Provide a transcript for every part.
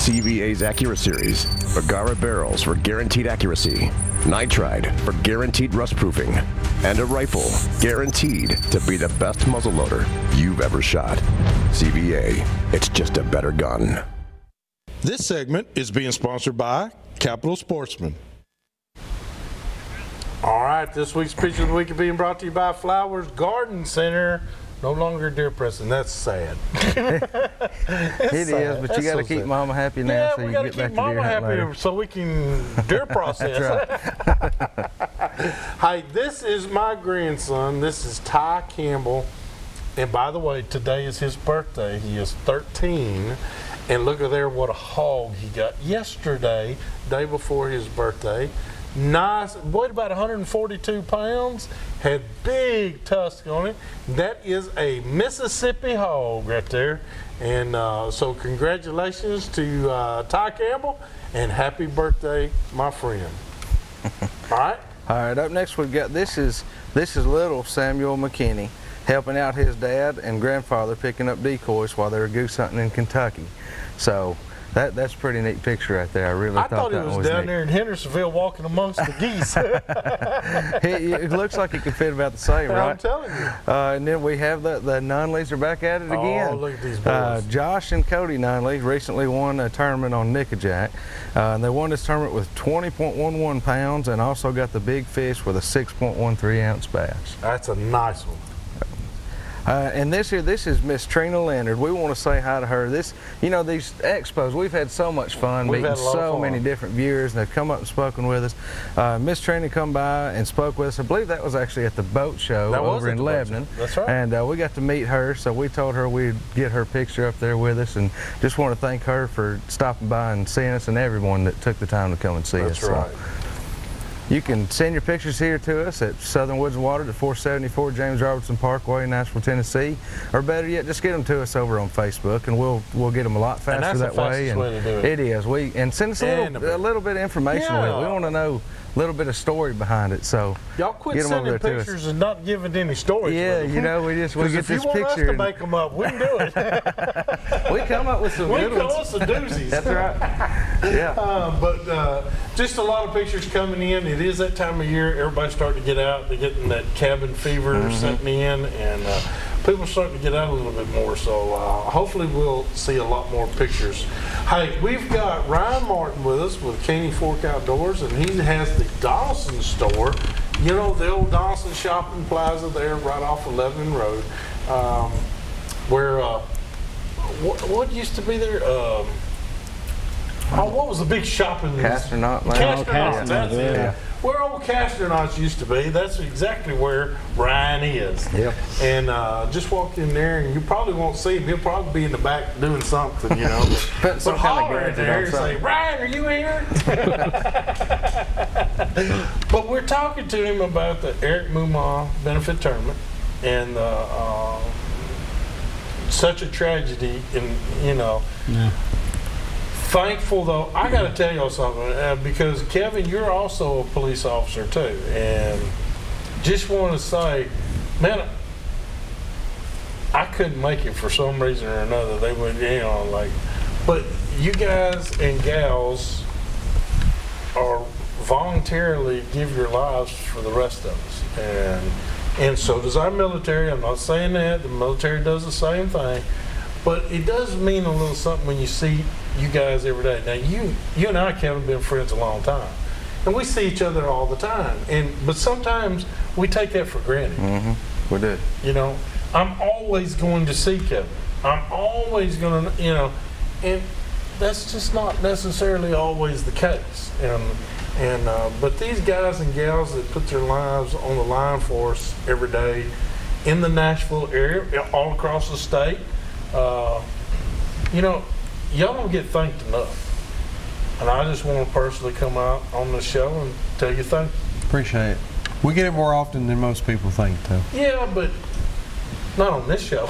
CVA's Accura Series, Bergara barrels for guaranteed accuracy, nitride for guaranteed rust proofing, and a rifle guaranteed to be the best muzzleloader you've ever shot. CVA, it's just a better gun. This segment is being sponsored by Capital Sportsman. All right, this week's Picture of the Week is being brought to you by Flowers Garden Center. No longer deer pressing. That's sad. It is, but you got to keep Mama happy now. Yeah, so we you got to get back keep to deer Mama hunt happy later. so we can deer process. That's right. Hey, this is my grandson. This is Ty Campbell. And by the way, today is his birthday. He is 13. And look at there, what a hog he got yesterday, day before his birthday. Nice, weighed about 142 pounds, had big tusk on it. That is a Mississippi hog right there. And so congratulations to Ty Campbell, and happy birthday, my friend. All right? All right, up next we've got, this is little Samuel McKinney helping out his dad and grandfather picking up decoys while they were goose hunting in Kentucky. So that's a pretty neat picture right there. I really thought that was neat. I thought he was down there in Hendersonville walking amongst the geese. It looks like he could fit about the same, right? I'm telling you. And then we have the Nunleys are back at it again. Oh, look at these boys. Josh and Cody Nunley recently won a tournament on Nickajack. They won this tournament with 20.11 pounds and also got the big fish with a 6.13 ounce bass. That's a nice one. And this is Miss Trina Leonard. We want to say hi to her. These expos, we've had so much fun meeting so many different viewers, and they've come up and spoken with us. Miss Trina come by and spoke with us. I believe that was actually at the boat show over in Lebanon. That's right. And we got to meet her, so we told her we'd get her picture up there with us, and just want to thank her for stopping by and seeing us, and everyone that took the time to come and see us. That's right. You can send your pictures here to us at Southern Woods and Water at 474 James Robertson Parkway, Nashville, Tennessee. Or better yet, just get them to us over on Facebook, and we'll get them a lot faster that way. And that's the fastest way to do it. It is. And send us a little bit of information with it. We want to know a little bit of story behind it. So y'all quit sending pictures and not giving any stories. Yeah, we get this picture. If you want us to make them up, we can do it. We come up with some good ones. We call us some doozies. That's right. Yeah. But just a lot of pictures coming in. It is that time of year. Everybody's starting to get out. They're getting that cabin fever setting in, and people are starting to get out a little bit more. So hopefully we'll see a lot more pictures. Hey, we've got Ryan Martin with us with Caney Fork Outdoors, and he has the Donaldson store. You know, the old Donaldson Shopping Plaza there right off of Lebanon Road, where what used to be there? What was the big shopping? Castronaut. Castronauts, that's it. Yeah. Where old Castronauts used to be, that's exactly where Ryan is. Yep. And just walk in there, and you probably won't see him. He'll probably be in the back doing something, you know. Putting some kind of gadget there on and something. say, Ryan, are you here? But we're talking to him about the Eric Mumaw benefit tournament, and such a tragedy, and Yeah. Thankful though, I got to tell y'all something, because Kevin, you're also a police officer too, and just want to say, man, I couldn't make it for some reason or another. They would, but you guys and gals are voluntarily give your lives for the rest of us, and so does our military. I'm not saying that the military does the same thing, but it does mean a little something when you see you guys every day. Now you and I, Kevin, have been friends a long time, and we see each other all the time. But sometimes we take that for granted. Mm-hmm. We do. I'm always going to see Kevin. I'm always going to, and that's just not necessarily always the case. But these guys and gals that put their lives on the line for us every day in the Nashville area, all across the state, y'all don't get thanked enough. And I just want to personally come out on the show and tell you thank you. Appreciate it. We get it more often than most people think, though. Yeah, but not on this show.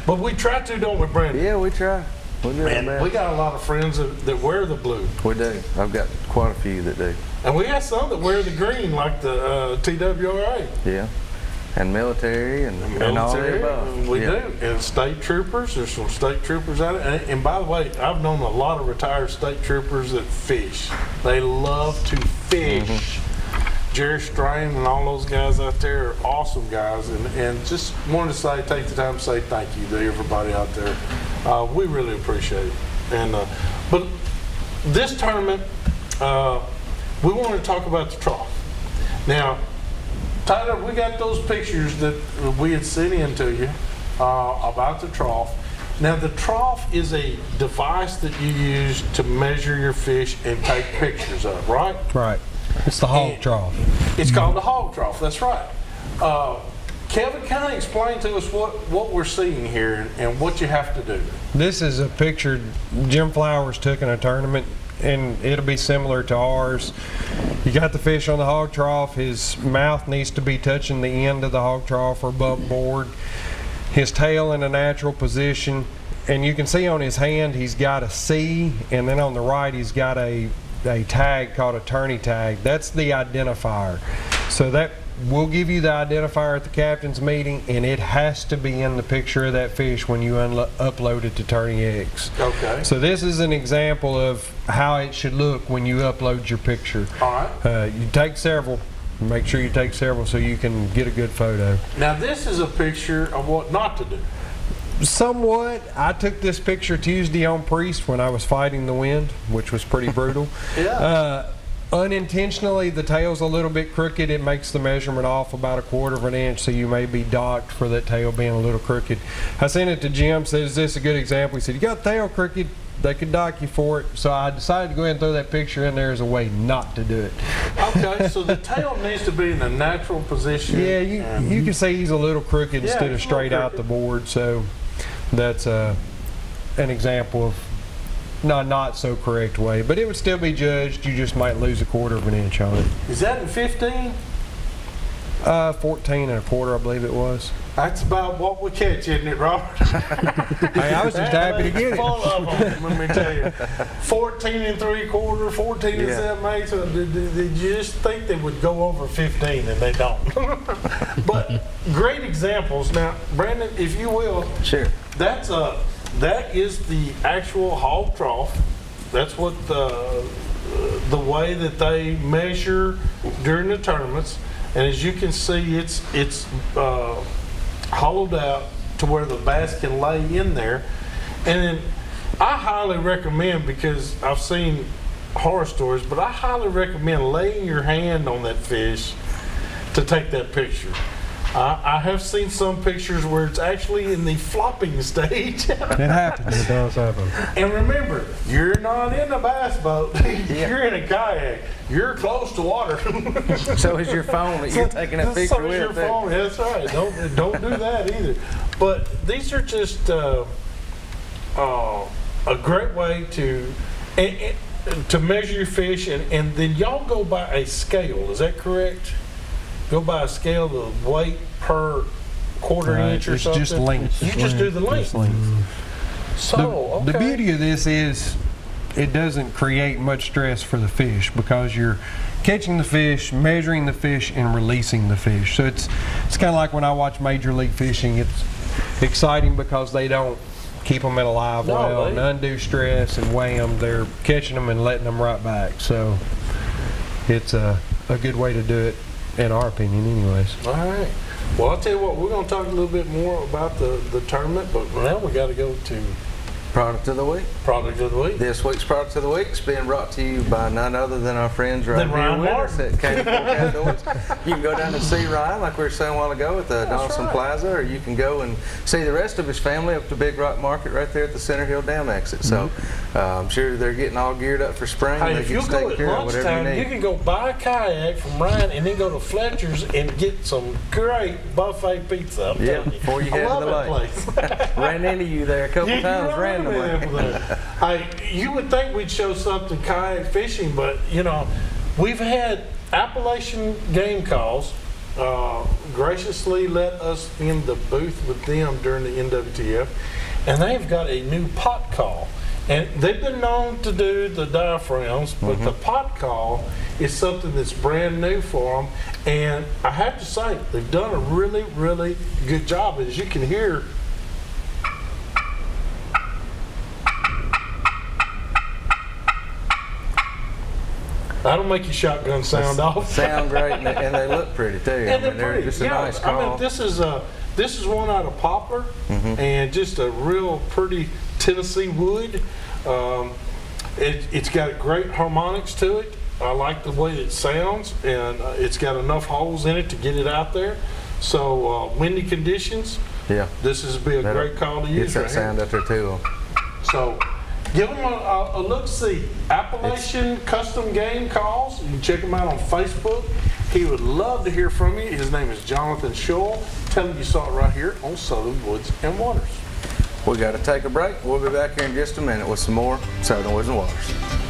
But we try to, don't we, Brandon? Yeah, we try. And we got a lot of friends that wear the blue. We do. I've got quite a few that do. And we got some that wear the green, like the TWRA. Yeah. And military and all the above. We do. And state troopers, there's some state troopers out there. And by the way, I've known a lot of retired state troopers that fish. They love to fish. Jerry Strain and all those guys out there are awesome guys. And just wanted to take the time to say thank you to everybody out there. We really appreciate it. And but this tournament, we want to talk about the trough. Now, Tyler, we got those pictures that we had sent in to you about the trough. Now, the trough is a device that you use to measure your fish and take pictures of, right? Right. It's the hog trough. It's called the hog trough, that's right. Kevin, kind of explain to us what we're seeing here and what you have to do. This is a picture Jim Flowers took in a tournament, and it'll be similar to ours. You got the fish on the hog trough. His mouth needs to be touching the end of the hog trough or bump board. His tail in a natural position, and you can see on his hand he's got a C, and then on the right he's got a tag called a tourney tag. That's the identifier. So that we'll give you the identifier at the captain's meeting, and it has to be in the picture of that fish when you upload it to Tourney X. Okay. So this is an example of how it should look when you upload your picture. All right. You take several. Make sure you take several so you can get a good photo. Now this is a picture of what not to do. Somewhat. I took this picture Tuesday on Priest when I was fighting the wind, which was pretty brutal. Yeah. Unintentionally, the tail's a little bit crooked. It makes the measurement off about 1/4 of an inch, so you may be docked for that tail being a little crooked. I sent it to Jim, said, is this a good example? He said, you got the tail crooked, they could dock you for it. So I decided to go ahead and throw that picture in there as a way not to do it. Okay, so the tail needs to be in a natural position. Yeah, you can see he's a little crooked instead of straight out the board, so that's an example of not so correct way, but it would still be judged. You just might lose 1/4 of an inch on it. Is that in 15? 14 1/4, I believe it was. That's about what we catch, isn't it, Robert? Hey, I was just happy to get it. Full of them, let me tell you. 14 3/4, 14 7/8. So did you just think they would go over 15, and they don't? But great examples. Now, Brandon, if you will, sure. That is the actual hog trough. That's what the way that they measure during the tournaments. And as you can see, it's hollowed out to where the bass can lay in there. And then I highly recommend, because I've seen horror stories, but I highly recommend laying your hand on that fish to take that picture. I have seen some pictures where it's actually in the flopping stage. It happens. It does happen. And remember, you're not in a bass boat. You're in a kayak. You're close to water. So is your phone that you're taking a picture so with. Is your phone. That's right. Don't do that either. But these are just a great way to measure your fish, and then y'all go by a scale. Is that correct? Go by a scale of weight per 1/4 inch or something? It's just length. You just do the length. So, the beauty of this is it doesn't create much stress for the fish, because you're catching the fish, measuring the fish, and releasing the fish. So it's kind of like when I watch Major League Fishing. It's exciting because they don't keep them in a live well and undue stress and weigh them. They're catching them and letting them right back. So it's a good way to do it, in our opinion, anyways. All right. Well, I'll tell you what, we're going to talk a little bit more about the tournament, but now we got to go to Product of the Week. Product of the Week. This week's Product of the Week is being brought to you by none other than our friends right here with us at K4 Outdoors. You can go down and see Ryan, like we were saying a while ago, at the Donaldson Plaza, or you can go and see the rest of his family up to Big Rock Market right there at the Center Hill Dam exit. So I'm sure they're getting all geared up for spring. Hey, they if you go at lunchtime, you can go buy a kayak from Ryan and then go to Fletcher's and get some great buffet pizza. I'm telling you. Before you head to the lake. Ran into you there a couple times randomly. Hey, you would think we'd show something kayak fishing, but you know, we've had Appalachian Game Calls graciously let us in the booth with them during the NWTF, and they've got a new pot call. And they've been known to do the diaphragms, but the pot call is something that's brand new for them. And I have to say, they've done a really, really good job. As you can hear, that'll make your shotgun sound off. Sound great, and they look pretty too. And I mean, they're pretty. just a nice call. I mean, this is one out of poplar, and just a real pretty Tennessee wood. It's got great harmonics to it. I like the way it sounds, and it's got enough holes in it to get it out there. So windy conditions, this is be a great call to use. Gets that sound out there too. So give them a look-see. Appalachian Custom Game Calls. You can check him out on Facebook. He would love to hear from you. His name is Jonathan Scholl. Tell him you saw it right here on Southern Woods and Waters. We got to take a break. We'll be back here in just a minute with some more Southern Woods and Waters.